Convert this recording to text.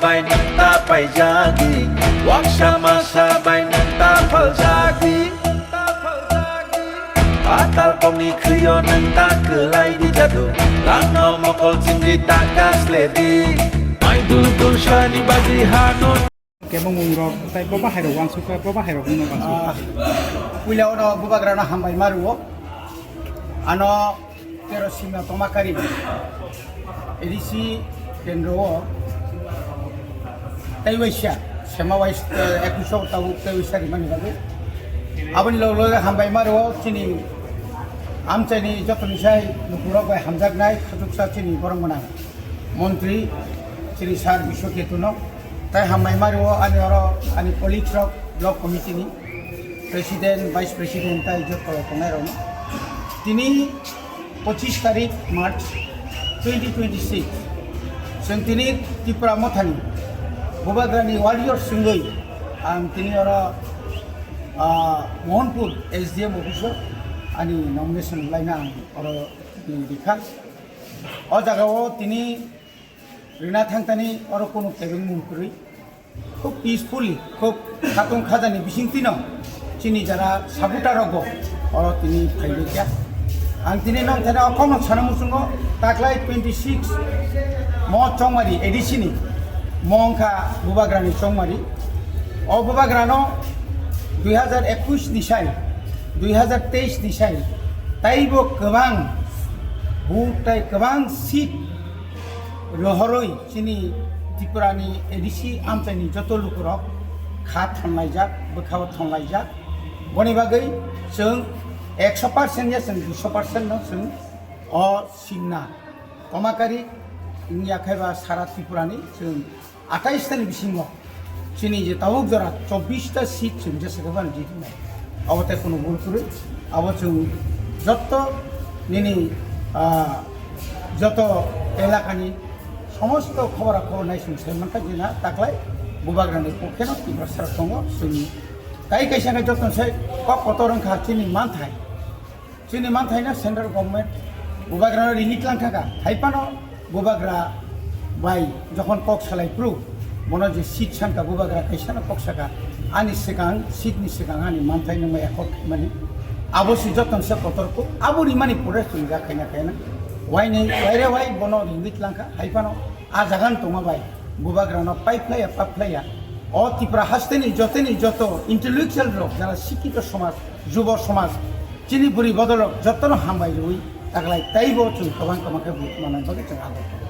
sabay nanta paijagi Waksama sabay nanta paljagi Patal kami kriyo nanta kelai di jadu Lano mokol cindi takas ledi Main dul shani baji hanun Kemang mungrok, tapi bapak hero wang suka, bapak hero guna wang suka. Wila ono bubagrana hambai maruo, ano kerosima tomakari, edisi kendro, taiwaisya, sama wais ekusau tahu taiwaisya di mana lagi. Abang lo hambai maruo, cini, amcani jatuh nisai, nukurok by hamzak naik, katuksa cini orang mana, menteri, cini sar bisok itu no. তাই হামাই মারিও আমি আমি politics block কমিটিনি president vice president তাই যত তোমার তিনি 25 তারিখ মার্চ 2026 जों তিনি ত্রিপুরা মথানি বুবাগ্রানি ওয়ারিয়র সিংগই আম তিনি মোহনপুর এসডিএম অফিসর আনি নমিনেশন লাইনা দেখা ও জায়গাও তিনি রিনা থাংতানি আরো কোনো কেবিন মুখরি খুব পিসফুলি খুব খাতুন খাজানি বিসিংতিন চিনি যারা সাবুটা রগ আর তিনি ফাইলিয়া আং তিনি নং থানা অকম সানামুসুঙ্গ তাকলাই 26 ম চংমারি এডিসিনি মংখা বুবাগ্রানি চংমারি অ বুবাগ্রানো 2021 নিসাই 2023 নিসাই তাইবো গোबां বুটাই गोबां সিট রহরই চিনি ত্রিপুরানি এডিসি আমচাইনি যত লুকুরক খা থাनलायजाक बोखाव थानलायजाक बनि बागै जों 100% या जों 200% न जों अ सिंना कमाकारि इनि आखाइबा सारा त्रिपुरानि जों 28 तानि बिसिङ चिनि जे तावुक जरा 24 टा सीट जों जेसेबां जितनाय अबते कोनो भुल करे अब जों যত निनि যত এলাকাनि সমস্ত খবর নাইসুন সেমানটা জিনা তাকলাই বুবাগ্রানি পক্ষে না ত্রিপুরা সারা দङ जोंनि गाय गायसाङै যত্ন সে কত রংখা চিনি मानथाय ना सेन्ट्रेल गभर्नमेंट बुबाग्रानो रिलिट लांथाका हाइपानो बुबाग्रा बाय যখন কক सालायप्रु बनो जे सीट सानका बुबाग्रा कायसानो কক साका आनि सिगां सीटनि सिगां आनि मानथाय नङा एकट माने आबसि যত্न সে कतरको आबुनि मानि परे जों जाखायना खायना वाइने वाइरे वाइ बनो रिलिट लांखा हाइपानो आ जागान तमाबाय बुबाग्रानो पाइपलाया अ त्रिपुरा हास्तेनि যত इंटेलेक्चुअल लोक যারা শিক্ষিত সমাজ যুব সমাজ চিনি বুড়ি বদলক যতন হামবাই রই তাগলাই তাইবো जों गोबां गोबां बुथुमनानै जों आगर